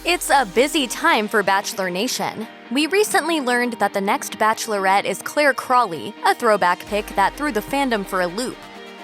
It's a busy time for Bachelor Nation. We recently learned that the next Bachelorette is Claire Crawley, a throwback pick that threw the fandom for a loop.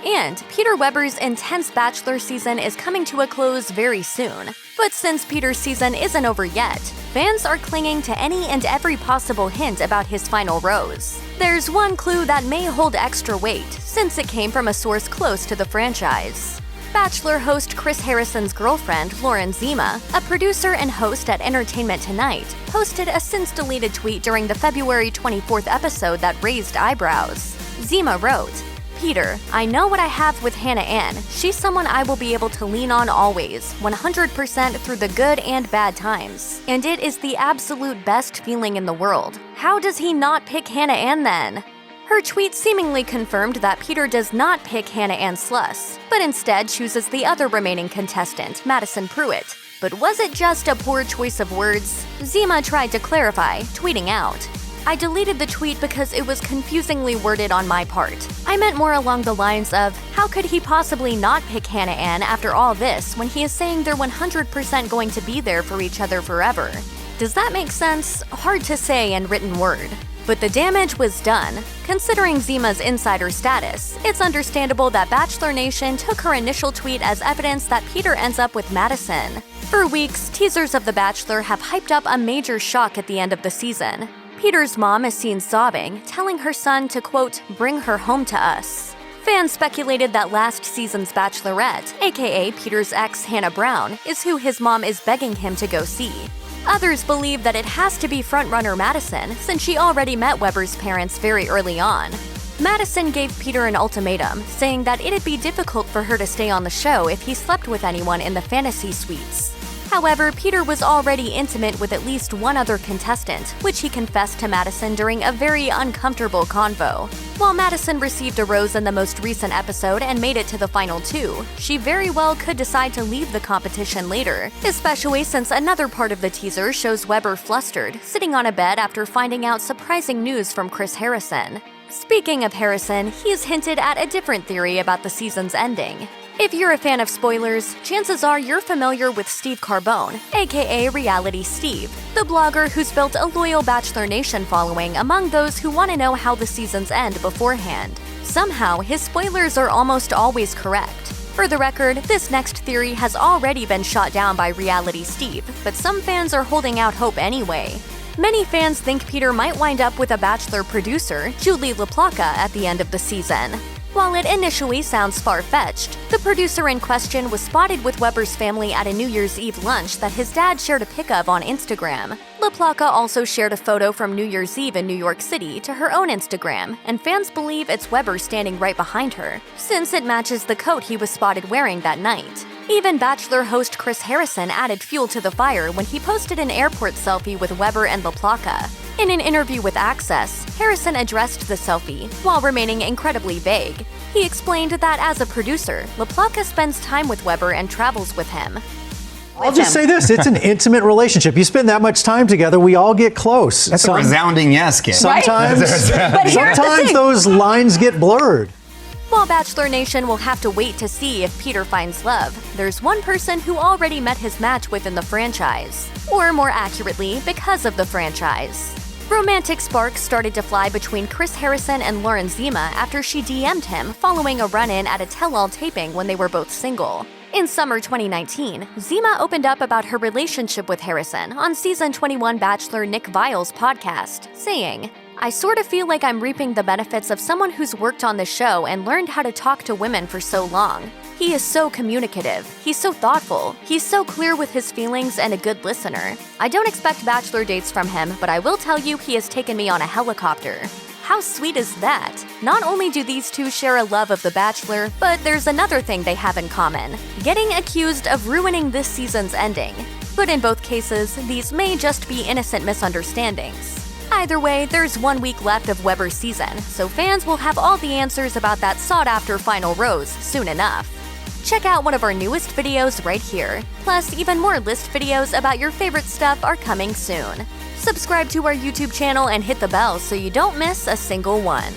And Peter Weber's intense Bachelor season is coming to a close very soon. But since Peter's season isn't over yet, fans are clinging to any and every possible hint about his final rose. There's one clue that may hold extra weight, since it came from a source close to the franchise. Bachelor host Chris Harrison's girlfriend, Lauren Zima, a producer and host at Entertainment Tonight, posted a since-deleted tweet during the February 24th episode that raised eyebrows. Zima wrote, "Peter, I know what I have with Hannah Ann. She's someone I will be able to lean on always, 100% through the good and bad times. And it is the absolute best feeling in the world. How does he not pick Hannah Ann then?" Her tweet seemingly confirmed that Peter does not pick Hannah Ann Sluss, but instead chooses the other remaining contestant, Madison Pruitt. But was it just a poor choice of words? Zima tried to clarify, tweeting out, "I deleted the tweet because it was confusingly worded on my part. I meant more along the lines of, how could he possibly not pick Hannah Ann after all this when he is saying they're 100% going to be there for each other forever? Does that make sense? Hard to say in written word. But the damage was done. Considering Zima's insider status, it's understandable that Bachelor Nation took her initial tweet as evidence that Peter ends up with Madison. For weeks, teasers of The Bachelor have hyped up a major shock at the end of the season. Peter's mom is seen sobbing, telling her son to, quote, bring her home to us. Fans speculated that last season's Bachelorette, aka Peter's ex Hannah Brown, is who his mom is begging him to go see. Others believe that it has to be frontrunner Madison, since she already met Weber's parents very early on. Madison gave Peter an ultimatum, saying that it'd be difficult for her to stay on the show if he slept with anyone in the fantasy suites. However, Peter was already intimate with at least one other contestant, which he confessed to Madison during a very uncomfortable convo. While Madison received a rose in the most recent episode and made it to the final two, she very well could decide to leave the competition later, especially since another part of the teaser shows Weber flustered, sitting on a bed after finding out surprising news from Chris Harrison. Speaking of Harrison, he's hinted at a different theory about the season's ending. If you're a fan of spoilers, chances are you're familiar with Steve Carbone, aka Reality Steve, the blogger who's built a loyal Bachelor Nation following among those who want to know how the seasons end beforehand. Somehow, his spoilers are almost always correct. For the record, this next theory has already been shot down by Reality Steve, but some fans are holding out hope anyway. Many fans think Peter might wind up with a Bachelor producer, Julie LaPlaca, at the end of the season. While it initially sounds far-fetched, the producer in question was spotted with Weber's family at a New Year's Eve lunch that his dad shared a pic of on Instagram. LaPlaca also shared a photo from New Year's Eve in New York City to her own Instagram, and fans believe it's Weber standing right behind her, since it matches the coat he was spotted wearing that night. Even Bachelor host Chris Harrison added fuel to the fire when he posted an airport selfie with Weber and LaPlaca. In an interview with Access, Harrison addressed the selfie, while remaining incredibly vague. He explained that as a producer, LaPlaca spends time with Weber and travels with him. I'll just say this, it's an intimate relationship. You spend that much time together, we all get close. That's a resounding yes, kid. Sometimes those lines get blurred. While Bachelor Nation will have to wait to see if Peter finds love, there's one person who already met his match within the franchise. Or more accurately, because of the franchise. Romantic sparks started to fly between Chris Harrison and Lauren Zima after she DM'd him following a run-in at a tell-all taping when they were both single. In summer 2019, Zima opened up about her relationship with Harrison on season 21 Bachelor Nick Viall's podcast, saying, "I sort of feel like I'm reaping the benefits of someone who's worked on the show and learned how to talk to women for so long. He is so communicative, he's so thoughtful, he's so clear with his feelings and a good listener. I don't expect Bachelor dates from him, but I will tell you he has taken me on a helicopter." How sweet is that? Not only do these two share a love of The Bachelor, but there's another thing they have in common: getting accused of ruining this season's ending. But in both cases, these may just be innocent misunderstandings. Either way, there's 1 week left of Weber's season, so fans will have all the answers about that sought-after final rose soon enough. Check out one of our newest videos right here. Plus, even more list videos about your favorite stuff are coming soon. Subscribe to our YouTube channel and hit the bell so you don't miss a single one.